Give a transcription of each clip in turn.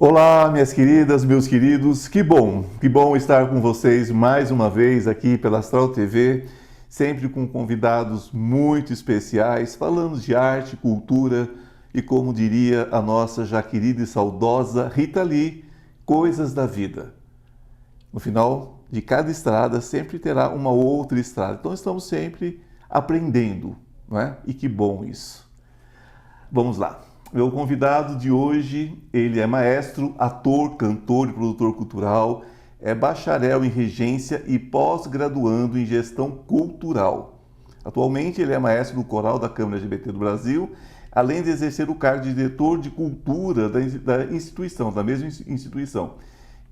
Olá, minhas queridas, meus queridos, que bom estar com vocês mais uma vez aqui pela Astral TV, sempre com convidados muito especiais, falando de arte, cultura e, como diria a nossa já querida e saudosa Rita Lee, coisas da vida. No final de cada estrada sempre terá uma outra estrada, então estamos sempre aprendendo, não é? E que bom isso. Vamos lá. Meu convidado de hoje, ele é maestro, ator, cantor e produtor cultural, é bacharel em regência e pós-graduando em gestão cultural. Atualmente ele é maestro do coral da Câmara LGBT do Brasil, além de exercer o cargo de diretor de cultura da instituição, da mesma instituição.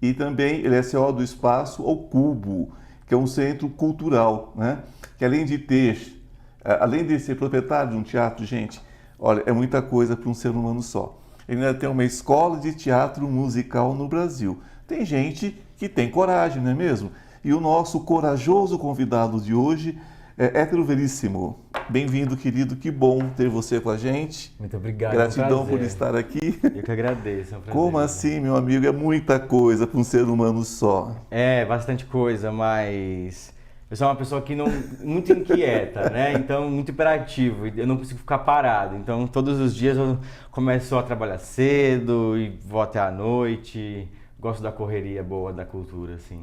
E também ele é CEO do Espaço ao Cubo, que é um centro cultural, né? Que além de ser proprietário de um teatro, gente, olha, é muita coisa para um ser humano só. Ele ainda tem uma escola de teatro musical no Brasil. Tem gente que tem coragem, não é mesmo? E o nosso corajoso convidado de hoje é Hétero Veríssimo. Bem-vindo, querido. Que bom ter você com a gente. Muito obrigado. Gratidão por estar aqui. Eu que agradeço. É um prazer. Como assim, meu amigo? É muita coisa para um ser humano só. É, bastante coisa, mas eu sou uma pessoa que não muito inquieta, né? Então, muito hiperativo. Eu não consigo ficar parado. Então, todos os dias eu começo a trabalhar cedo e vou até a noite. Gosto da correria boa da cultura, assim.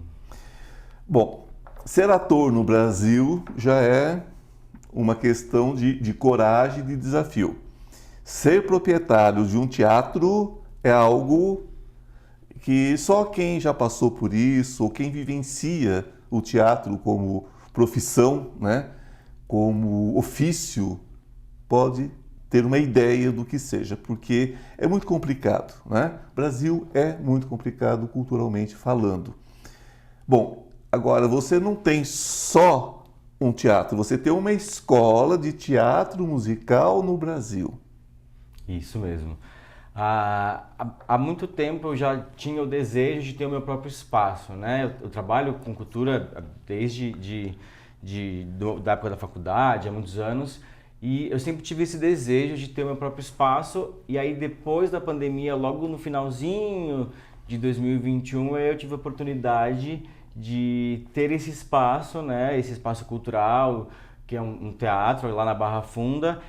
Bom, ser ator no Brasil já é uma questão de coragem e de desafio. Ser proprietário de um teatro é algo que só quem já passou por isso, ou quem vivencia o teatro como profissão, né, como ofício, pode ter uma ideia do que seja, porque é muito complicado, né? O Brasil é muito complicado culturalmente falando. Bom, agora você não tem só um teatro, você tem uma escola de teatro musical no Brasil. Isso mesmo. Há muito tempo eu já tinha o desejo de ter o meu próprio espaço, né? Eu trabalho com cultura desde da época da faculdade, há muitos anos, e eu sempre tive esse desejo de ter o meu próprio espaço, e aí depois da pandemia, logo no finalzinho de 2021, eu tive a oportunidade de ter esse espaço, né? Esse espaço cultural, que é um teatro lá na Barra Funda.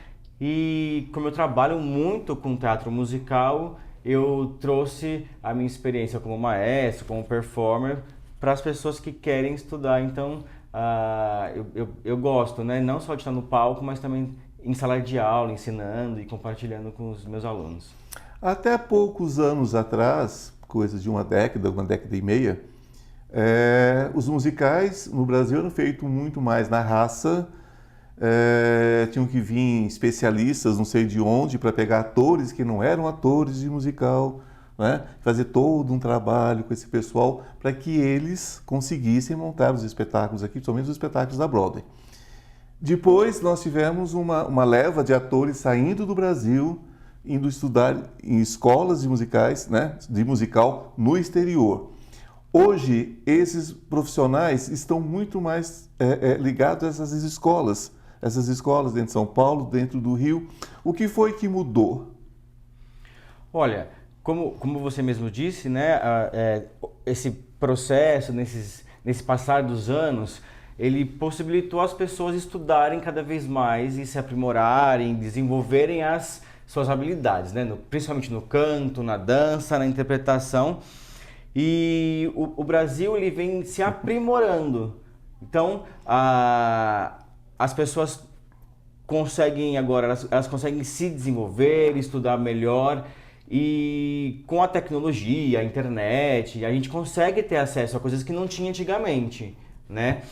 E como eu trabalho muito com teatro musical, eu trouxe a minha experiência como maestro, como performer, para as pessoas que querem estudar. Então, eu gosto, né? Não só de estar no palco, mas também em sala de aula, ensinando e compartilhando com os meus alunos. Até poucos anos atrás, coisa de uma década e meia, os musicais no Brasil eram feitos muito mais na raça. Tinham que vir especialistas, não sei de onde, para pegar atores que não eram atores de musical, né? Fazer todo um trabalho com esse pessoal para que eles conseguissem montar os espetáculos aqui, principalmente os espetáculos da Broadway. Depois nós tivemos uma leva de atores saindo do Brasil, indo estudar em escolas de musicais, né? De musical no exterior. Hoje, esses profissionais estão muito mais ligados a essas escolas dentro de São Paulo, dentro do Rio. O que foi que mudou? Olha, como você mesmo disse, né, esse processo, nesse passar dos anos, ele possibilitou as pessoas estudarem cada vez mais e se aprimorarem, desenvolverem as suas habilidades, né, principalmente no canto, na dança, na interpretação. E o Brasil ele vem se aprimorando. Então, as pessoas conseguem agora, elas conseguem se desenvolver, estudar melhor, e com a tecnologia, a internet, a gente consegue ter acesso a coisas que não tinha antigamente, né?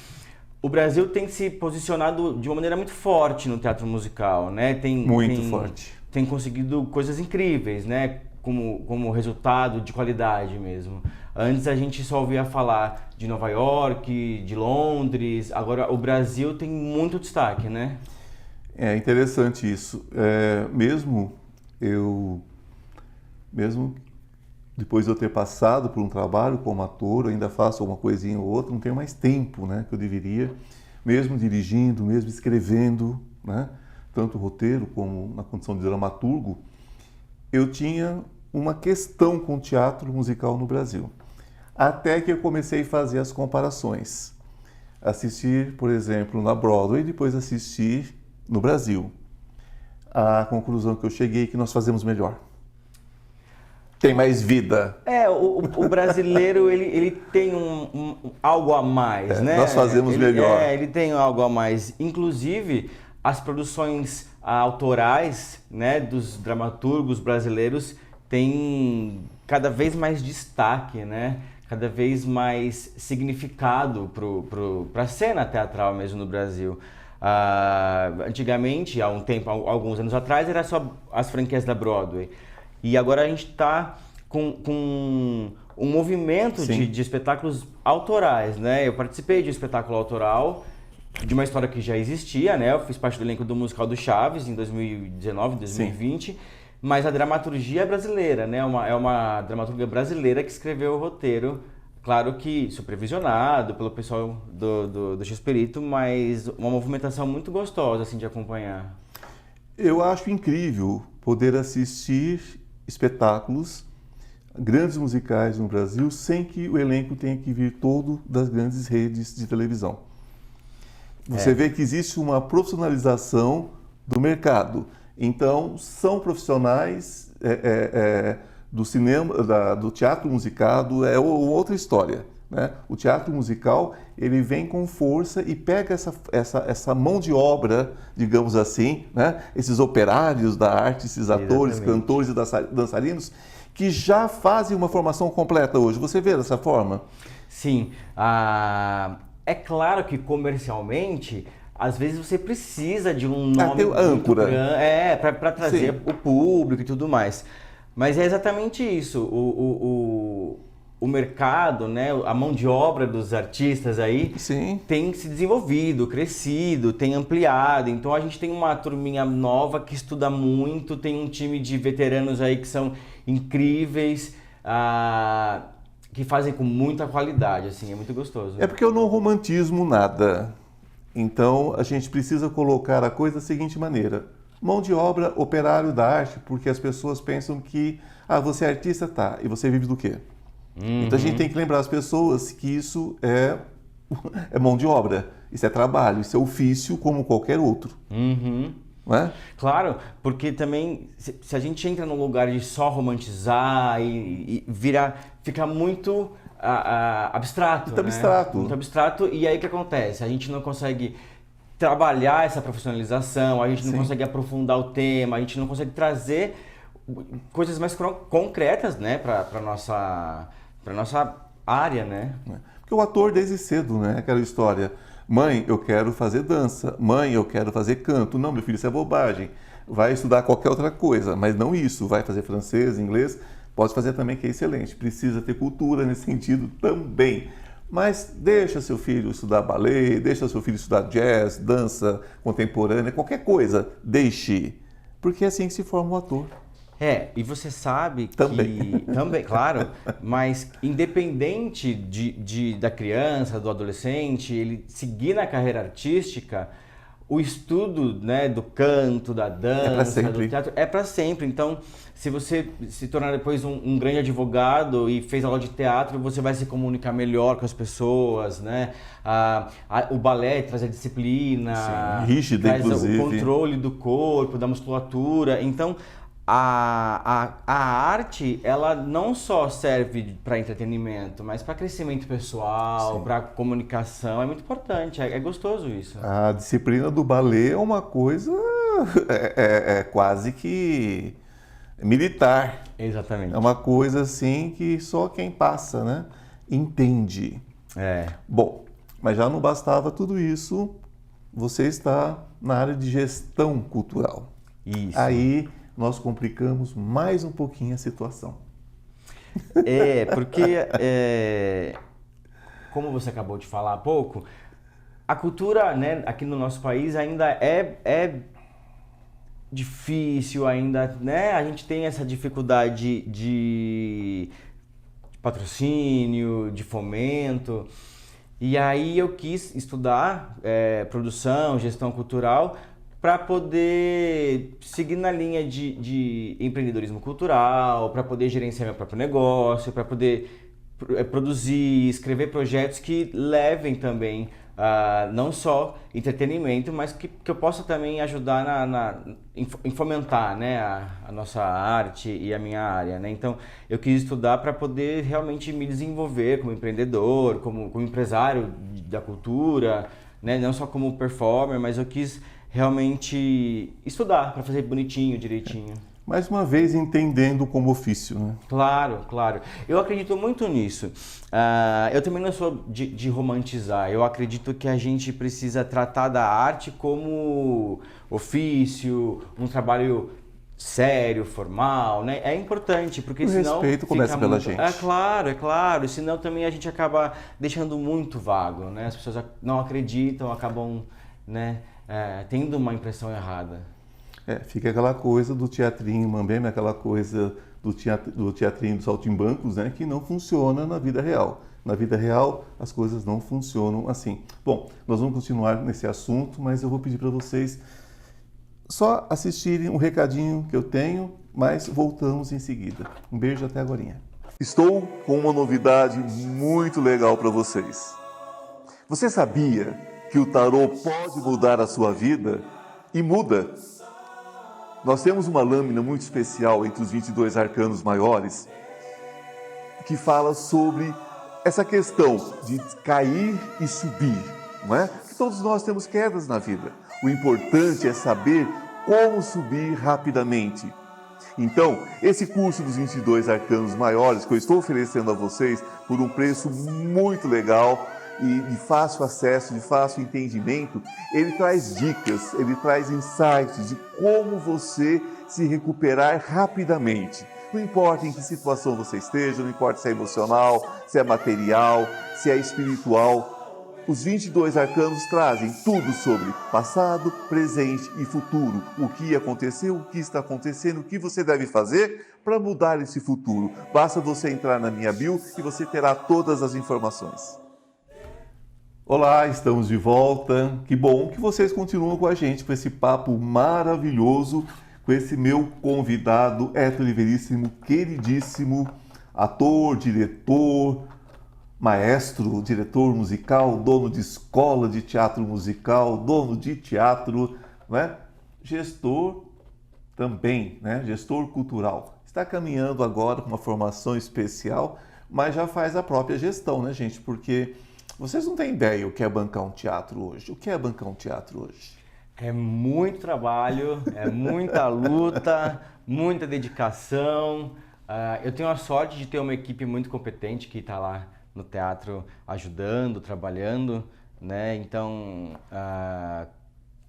O Brasil tem se posicionado de uma maneira muito forte no teatro musical, né? Muito forte. Tem conseguido coisas incríveis, né? Como resultado de qualidade mesmo. Antes a gente só ouvia falar de Nova York, de Londres, agora o Brasil tem muito destaque, né? É interessante isso. Mesmo depois de eu ter passado por um trabalho como ator, eu ainda faço uma coisinha ou outra, não tenho mais tempo, né, que eu deveria, mesmo dirigindo, mesmo escrevendo, né, tanto roteiro como na condição de dramaturgo, eu tinha uma questão com o teatro musical no Brasil. Até que eu comecei a fazer as comparações. Assistir, por exemplo, na Broadway e depois assistir no Brasil. A conclusão que eu cheguei é que nós fazemos melhor. Tem mais vida. O brasileiro, ele tem algo a mais, né? Nós fazemos melhor. Ele tem algo a mais. Inclusive, as produções autorais, né, dos dramaturgos brasileiros têm cada vez mais destaque, né? Cada vez mais significado para a cena teatral mesmo no Brasil. Antigamente, há um tempo, alguns anos atrás, era só as franquias da Broadway. E agora a gente está com um movimento de espetáculos autorais, né? Eu participei de um espetáculo autoral de uma história que já existia, né? Eu fiz parte do elenco do musical do Chaves em 2019, 2020. Sim. Mas a dramaturgia é brasileira, né? É uma dramaturga brasileira que escreveu o roteiro. Claro que supervisionado pelo pessoal do X-Perito, mas uma movimentação muito gostosa assim, de acompanhar. Eu acho incrível poder assistir espetáculos, grandes musicais no Brasil, sem que o elenco tenha que vir todo das grandes redes de televisão. Você vê que existe uma profissionalização do mercado. Então, são profissionais do cinema, do teatro musicado, é outra história, né? O teatro musical, ele vem com força e pega essa mão de obra, digamos assim, né? Esses operários da arte, esses atores, exatamente, cantores e dançarinos, que já fazem uma formação completa hoje. Você vê dessa forma? Sim. É claro que comercialmente, às vezes você precisa de um nome âncora para trazer o público e tudo mais. Mas é exatamente isso. O mercado, né, a mão de obra dos artistas aí tem se desenvolvido, crescido, tem ampliado. Então a gente tem uma turminha nova que estuda muito, tem um time de veteranos aí que são incríveis, que fazem com muita qualidade, assim, é muito gostoso. É porque eu não romantismo nada. Então a gente precisa colocar a coisa da seguinte maneira: mão de obra, operário da arte, porque as pessoas pensam que você é artista, tá, e você vive do quê? Então a gente tem que lembrar as pessoas que isso é mão de obra, isso é trabalho, isso é ofício como qualquer outro. Não é? Claro, porque também se a gente entra num lugar de só romantizar e fica muito abstrato. Muito abstrato. Muito abstrato, e aí o que acontece? A gente não consegue trabalhar essa profissionalização, a gente não consegue aprofundar o tema, a gente não consegue trazer coisas mais concretas, né, para nossa área, né? Porque o ator desde cedo, né, aquela história: mãe, eu quero fazer dança, mãe, eu quero fazer canto. Não, meu filho, isso é bobagem. Vai estudar qualquer outra coisa, mas não isso. Vai fazer francês, inglês, pode fazer também, que é excelente. Precisa ter cultura nesse sentido também. Mas deixa seu filho estudar ballet, deixa seu filho estudar jazz, dança contemporânea, qualquer coisa, deixe. Porque é assim que se forma o ator. E você sabe que... Também, claro, mas independente da criança, do adolescente, ele seguir na carreira artística, o estudo, né, do canto, da dança, do teatro, é para sempre. Então, se você se tornar depois um grande advogado e fez aula de teatro, você vai se comunicar melhor com as pessoas, né? O balé traz a disciplina, rígida, traz inclusive, o controle do corpo, da musculatura. Então, a arte, ela não só serve para entretenimento, mas para crescimento pessoal, para comunicação. É muito importante, é gostoso isso. A disciplina do balé é uma coisa quase que militar. Exatamente. É uma coisa assim que só quem passa, né, entende. Bom, mas já não bastava tudo isso, você está na área de gestão cultural. Isso. Aí nós complicamos mais um pouquinho a situação. Porque, como você acabou de falar há pouco, a cultura, né, aqui no nosso país ainda é difícil, ainda, né? A gente tem essa dificuldade de patrocínio, de fomento. E aí eu quis estudar produção, gestão cultural, para poder seguir na linha de empreendedorismo cultural, para poder gerenciar meu próprio negócio, para poder produzir, escrever projetos que levem também não só entretenimento, mas que eu possa também ajudar em fomentar, né, a nossa arte e a minha área, né? Então, eu quis estudar para poder realmente me desenvolver como empreendedor, como empresário da cultura, né? Não só como performer, mas eu quis realmente estudar para fazer bonitinho, direitinho. Mais uma vez, entendendo como ofício, né? Claro, claro. Eu acredito muito nisso. Eu também não sou de romantizar. Eu acredito que a gente precisa tratar da arte como ofício, um trabalho sério, formal, né? É importante, porque O senão respeito começa fica pela muito... gente. É claro. Senão também a gente acaba deixando muito vago, né? As pessoas não acreditam, acabam, né, tendo uma impressão errada. Fica aquela coisa do teatrinho mambembe, aquela coisa do teatrinho dos saltimbancos, né, que não funciona na vida real. Na vida real, as coisas não funcionam assim. Bom, nós vamos continuar nesse assunto, mas eu vou pedir para vocês só assistirem um recadinho que eu tenho, mas voltamos em seguida. Um beijo até agorinha. Estou com uma novidade muito legal para vocês. Você sabia que o tarô pode mudar a sua vida? E muda! Nós temos uma lâmina muito especial entre os 22 arcanos maiores que fala sobre essa questão de cair e subir, não é? Que todos nós temos quedas na vida. O importante é saber como subir rapidamente. Então, esse curso dos 22 arcanos maiores que eu estou oferecendo a vocês por um preço muito legal e de fácil acesso, de fácil entendimento, ele traz dicas, ele traz insights de como você se recuperar rapidamente. Não importa em que situação você esteja, não importa se é emocional, se é material, se é espiritual, os 22 arcanos trazem tudo sobre passado, presente e futuro. O que aconteceu, o que está acontecendo, o que você deve fazer para mudar esse futuro. Basta você entrar na minha bio e você terá todas as informações. Olá, estamos de volta. Que bom que vocês continuam com a gente, com esse papo maravilhoso, com esse meu convidado, Héctor Veríssimo, queridíssimo, ator, diretor, maestro, diretor musical, dono de escola de teatro musical, dono de teatro, né? Gestor também, né? Gestor cultural. Está caminhando agora com uma formação especial, mas já faz a própria gestão, né, gente? Porque vocês não têm ideia o que é bancar um teatro hoje. O que é bancar um teatro hoje? É muito trabalho, é muita luta, muita dedicação. Eu tenho a sorte de ter uma equipe muito competente que está lá no teatro ajudando, trabalhando, né? Então,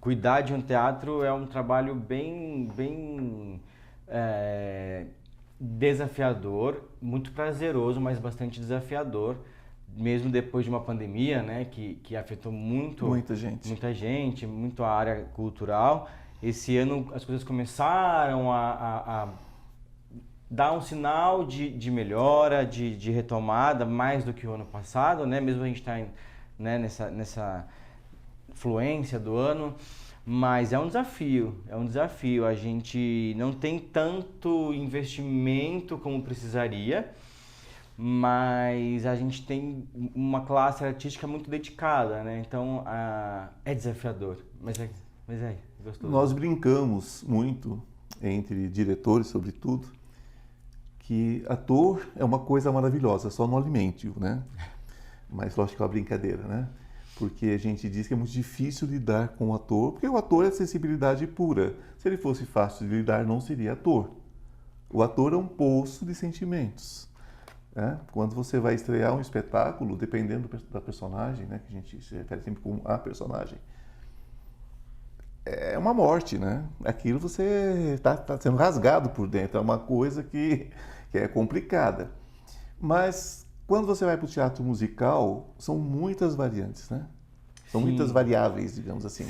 cuidar de um teatro é um trabalho bem desafiador, muito prazeroso, mas bastante desafiador, mesmo depois de uma pandemia, né, que afetou muita gente, muito a área cultural. Esse ano as coisas começaram a dar um sinal de melhora, de retomada, mais do que o ano passado, né? Mesmo a gente está, né, nessa fluência do ano, mas é um desafio. A gente não tem tanto investimento como precisaria, mas a gente tem uma classe artística muito dedicada, né? Então é desafiador, mas é gostoso. Nós brincamos muito entre diretores, sobretudo, que ator é uma coisa maravilhosa, só não alimente-o, né? Mas lógico que é uma brincadeira, né? Porque a gente diz que é muito difícil lidar com o ator, porque o ator é sensibilidade pura. Se ele fosse fácil de lidar, não seria ator. O ator é um poço de sentimentos. Quando você vai estrear um espetáculo, dependendo da personagem, né, que a gente se refere sempre como a personagem, é uma morte, né? Aquilo você está sendo rasgado por dentro, é uma coisa que é complicada. Mas quando você vai para o teatro musical, são muitas variantes, né? São muitas variáveis, digamos assim.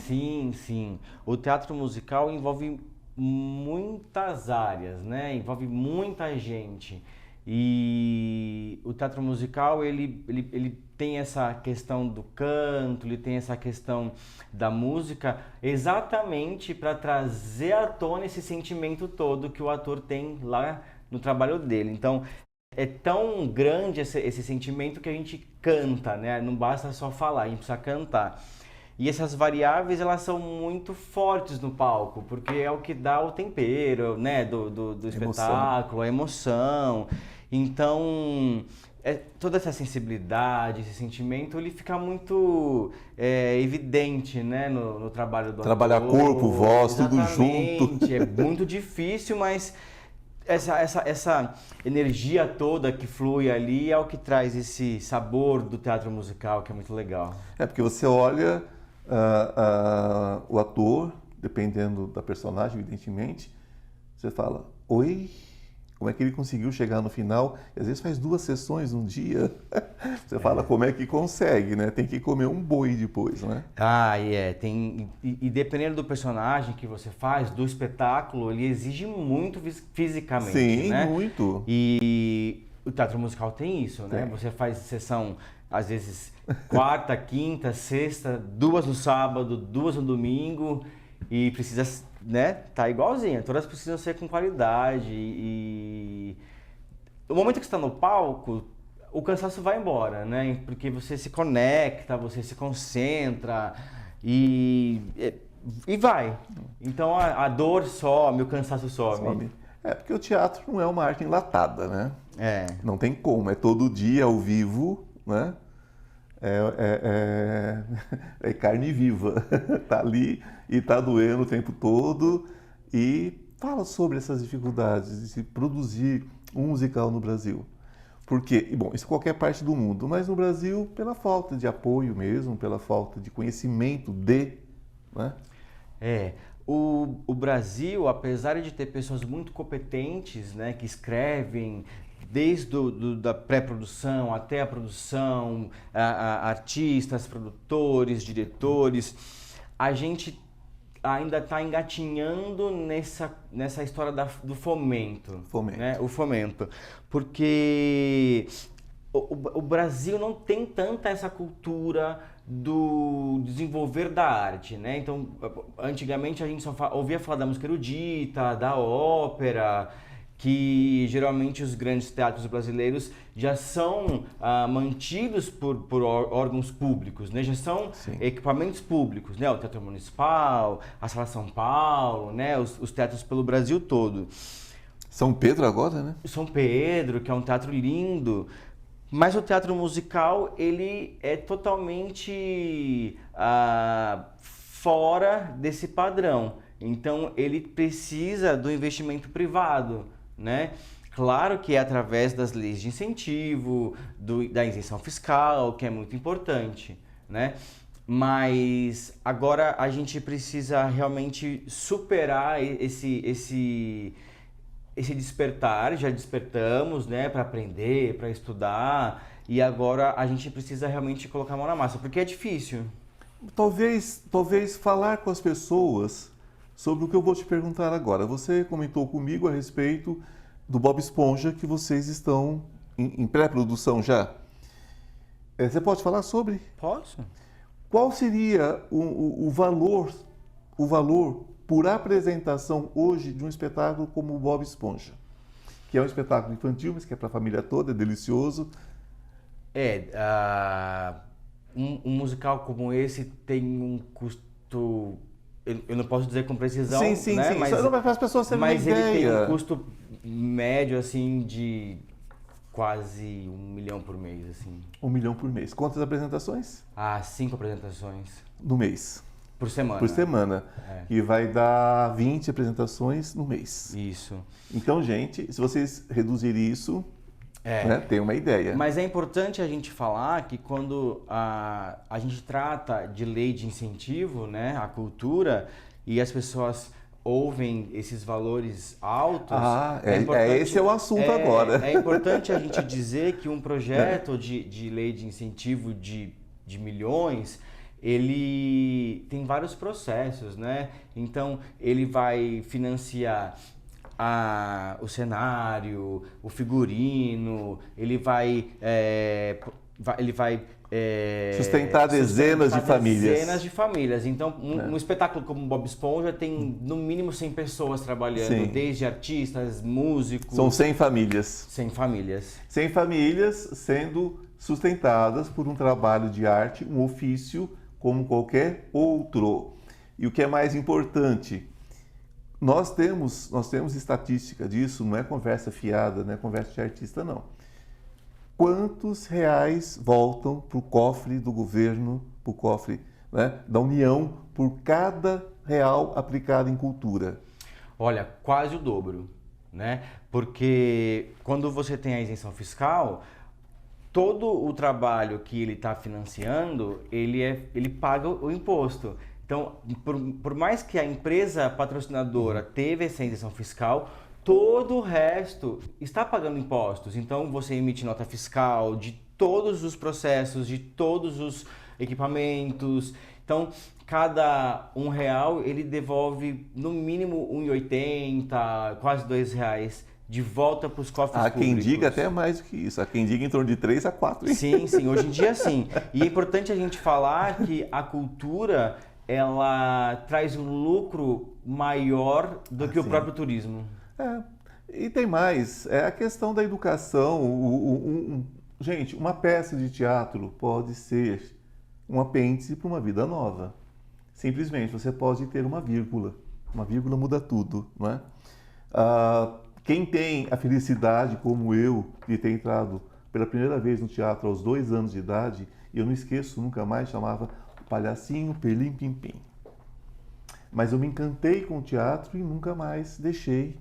Sim. O teatro musical envolve muitas áreas, né? Envolve muita gente. E o teatro musical, ele tem essa questão do canto, ele tem essa questão da música, exatamente para trazer à tona esse sentimento todo que o ator tem lá no trabalho dele. Então, é tão grande esse sentimento que a gente canta, né? Não basta só falar, a gente precisa cantar. E essas variáveis, elas são muito fortes no palco, porque é o que dá o tempero, né, do espetáculo, a emoção. Então, toda essa sensibilidade, esse sentimento, ele fica muito evidente, né, no trabalho do Trabalhar ator. corpo, voz, tudo junto. É muito difícil, mas essa energia toda que flui ali é o que traz esse sabor do teatro musical, que é muito legal. É porque você olha o ator, dependendo da personagem, evidentemente, você fala, oi, como é que ele conseguiu chegar no final? E às vezes faz 2 sessões num dia. Você fala, como é que consegue, né? Tem que comer um boi depois, né? E dependendo do personagem que você faz, do espetáculo, ele exige muito fisicamente, Sim, né? muito. E o teatro musical tem isso, né? Tem. Você faz sessão, às vezes, quarta, quinta, sexta, 2 no sábado, 2 no domingo, e precisa, né, tá igualzinho. Todas precisam ser com qualidade e o momento que você está no palco, o cansaço vai embora, né? Porque você se conecta, você se concentra e vai. Então a dor some, o cansaço some. É porque o teatro não é uma arte enlatada, né? É. Não tem como, é todo dia ao vivo, né? É carne viva, tá ali e tá doendo o tempo todo. E fala sobre essas dificuldades de se produzir um musical no Brasil. Porque, bom, isso em qualquer parte do mundo, mas no Brasil pela falta de apoio mesmo, pela falta de conhecimento né? O Brasil, apesar de ter pessoas muito competentes, né, que escrevem desde da pré-produção até a produção, artistas, produtores, diretores, a gente ainda está engatinhando nessa história do fomento. Né? O fomento. Porque o Brasil não tem tanta essa cultura do desenvolver da arte, né? Então, antigamente a gente só ouvia falar da música erudita, da ópera, que geralmente os grandes teatros brasileiros já são mantidos por órgãos públicos, né? Já são equipamentos públicos, né? O Teatro Municipal, a Sala São Paulo, né? Os teatros pelo Brasil todo. São Pedro agora, né? São Pedro, que é um teatro lindo. Mas o teatro musical, ele é totalmente fora desse padrão. Então, ele precisa do investimento privado, né? Claro que é através das leis de incentivo, da isenção fiscal, que é muito importante, né? Mas agora a gente precisa realmente superar esse despertar. Já despertamos, né, para aprender, para estudar, e agora a gente precisa realmente colocar a mão na massa, porque é difícil. Talvez falar com as pessoas sobre o que eu vou te perguntar agora. Você comentou comigo a respeito do Bob Esponja, que vocês estão em pré-produção já. Você pode falar sobre? Posso? Qual seria o valor por apresentação hoje de um espetáculo como o Bob Esponja? Que é um espetáculo infantil, mas que é para a família toda, é delicioso. Um musical como esse tem um custo... Eu não posso dizer com precisão, sim, né? Mas para as pessoas terem uma ideia. Mas ele tem um custo médio, assim, de quase 1 milhão por mês, assim. 1 milhão por mês. Quantas apresentações? 5 apresentações. No mês. Por semana. Por semana. E vai dar 20 apresentações no mês. Isso. Então, gente, se vocês reduzirem isso, né, tem uma ideia. Mas é importante a gente falar que quando a gente trata de lei de incentivo, né, à cultura, e as pessoas ouvem esses valores altos... esse é o assunto agora. É importante a gente dizer que um projeto de lei de incentivo de milhões... ele tem vários processos, né? Então, ele vai financiar o cenário, o figurino, ele vai Sustentar dezenas de famílias. Dezenas de famílias. Então, um espetáculo como Bob Esponja tem no mínimo 100 pessoas trabalhando, Sim. desde artistas, músicos. São 100 famílias. 100 famílias. 100 famílias sendo sustentadas por um trabalho de arte, um ofício como qualquer outro. E o que é mais importante, nós temos estatística disso, não é conversa fiada, não é conversa de artista, não. Quantos reais voltam para o cofre do governo, para o cofre, né, da União, por cada real aplicado em cultura? Olha, quase o dobro, né? Porque quando você tem a isenção fiscal, todo o trabalho que ele está financiando, ele paga o imposto. Então, por mais que a empresa patrocinadora teve essa isenção fiscal, todo o resto está pagando impostos. Então, você emite nota fiscal de todos os processos, de todos os equipamentos. Então, cada R$1, ele devolve no mínimo R$1,80, quase R$2 de volta para os cofres públicos. Há quem diga até mais do que isso. Há quem diga em torno de 3 a 4. Hein? Sim, sim. Hoje em dia, sim. E é importante a gente falar que a cultura, ela traz um lucro maior do que o próprio turismo. E tem mais, é a questão da educação. Gente, uma peça de teatro pode ser um apêndice para uma vida nova. Simplesmente, você pode ter uma vírgula muda tudo, não é? Quem tem a felicidade, como eu, de ter entrado pela primeira vez no teatro aos 2 anos de idade, e eu não esqueço nunca mais, chamava o Palhacinho Perlim Pim Pim. Mas eu me encantei com o teatro e nunca mais deixei,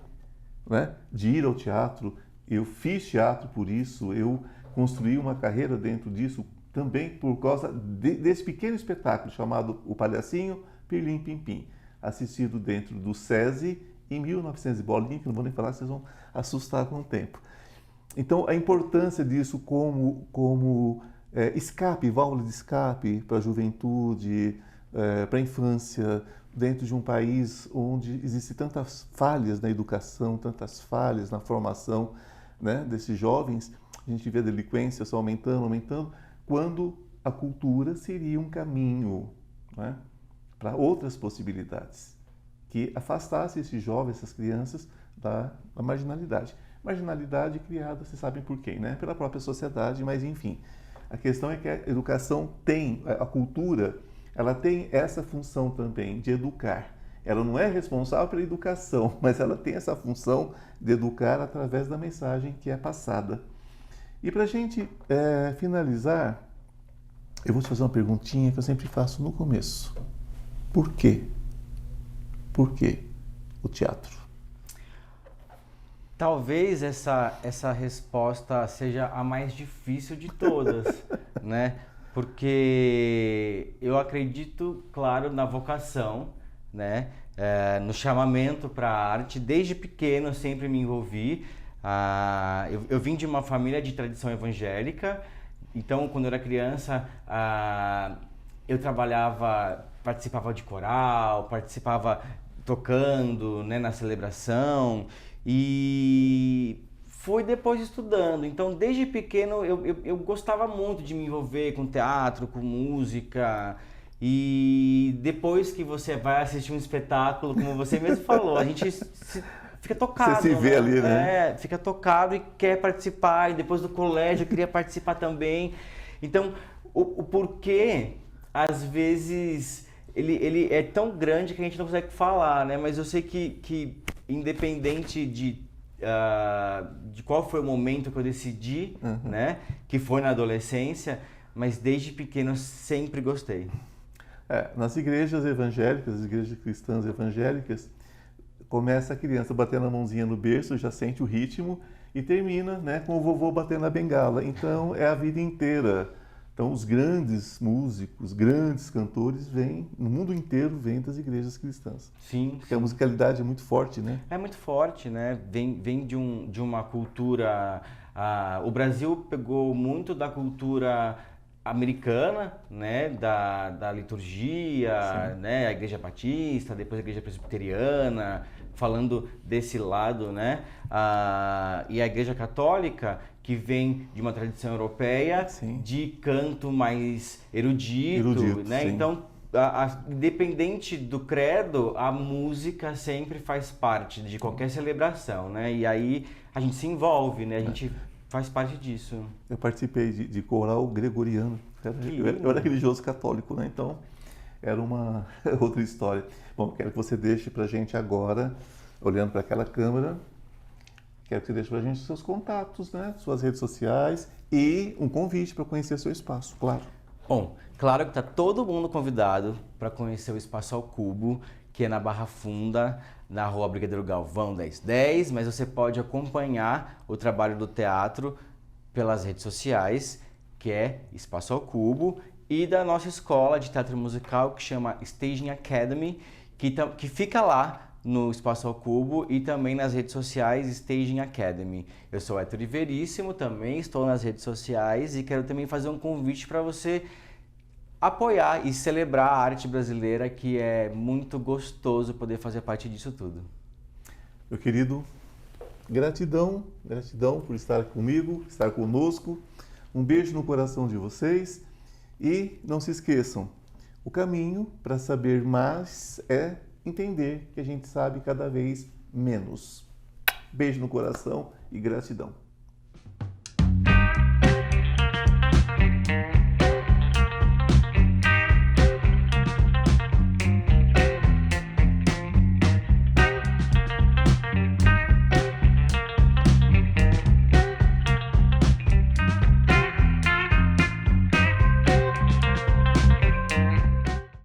né, de ir ao teatro. Eu fiz teatro por isso, eu construí uma carreira dentro disso também por causa desse pequeno espetáculo chamado O Palhacinho Pirlim Pim Pim, assistido dentro do SESI em 1900 e bolinha, que não vou nem falar, vocês vão assustar com o tempo. Então, a importância disso como escape, válvula de escape para a juventude, para a infância, dentro de um país onde existem tantas falhas na educação, tantas falhas na formação, né, desses jovens, a gente vê a delinquência só aumentando, quando a cultura seria um caminho, né, para outras possibilidades, que afastasse esses jovens, essas crianças, da marginalidade. Marginalidade criada, vocês sabem por quê, né? Pela própria sociedade, mas enfim. A questão é que a educação tem, a cultura, ela tem essa função também de educar. Ela não é responsável pela educação, mas ela tem essa função de educar através da mensagem que é passada. E para a gente finalizar, eu vou te fazer uma perguntinha que eu sempre faço no começo. Por quê? Por que o teatro? Talvez essa resposta seja a mais difícil de todas, né? Porque eu acredito, claro, na vocação, né? No chamamento para a arte. Desde pequeno eu sempre me envolvi. Eu vim de uma família de tradição evangélica, então quando eu era criança eu participava de coral, participava tocando, né, na celebração, e fui depois estudando. Então, desde pequeno, eu gostava muito de me envolver com teatro, com música. E depois que você vai assistir um espetáculo, como você mesmo falou, a gente fica tocado. Você se vê, né, ali, né? Fica tocado e quer participar. E depois do colégio eu queria participar também. Então, o porquê, às vezes, ele é tão grande que a gente não consegue falar, né? Mas eu sei que independente de qual foi o momento que eu decidi, né? Que foi na adolescência, mas desde pequeno eu sempre gostei. Nas igrejas evangélicas, as igrejas cristãs evangélicas, começa a criança batendo a mãozinha no berço, já sente o ritmo e termina, né, com o vovô batendo a bengala. Então é a vida inteira. Então os grandes músicos, grandes cantores vêm, no mundo inteiro vêm das igrejas cristãs. Sim. Porque a musicalidade é muito forte, né? É muito forte, né? Vem de uma cultura... o Brasil pegou muito da cultura americana, né, da liturgia, Sim. né, a Igreja Batista, depois a Igreja Presbiteriana, falando desse lado, né, e a Igreja Católica, que vem de uma tradição europeia, Sim. de canto mais erudito, Erudito, né, sim. então, independente do credo, a música sempre faz parte de qualquer celebração, né, e aí a gente se envolve, né, a gente faz parte disso. Eu participei de coral gregoriano. Eu era religioso católico, né? Então era uma outra história. Bom, quero que você deixe para a gente agora, olhando para aquela câmera, quero que você deixe para a gente seus contatos, né? Suas redes sociais e um convite para conhecer seu espaço, claro. Bom, claro que está todo mundo convidado para conhecer o Espaço ao Cubo, que é na Barra Funda, na Rua Brigadeiro Galvão 1010, mas você pode acompanhar o trabalho do teatro pelas redes sociais, que é Espaço ao Cubo, e da nossa escola de teatro musical, que chama Staging Academy, que fica lá no Espaço ao Cubo e também nas redes sociais Staging Academy. Eu sou Héctor Veríssimo, também estou nas redes sociais e quero também fazer um convite para você apoiar e celebrar a arte brasileira, que é muito gostoso poder fazer parte disso tudo. Meu querido, gratidão, gratidão por estar comigo, estar conosco. Um beijo no coração de vocês e não se esqueçam, o caminho para saber mais é entender que a gente sabe cada vez menos. Beijo no coração e gratidão.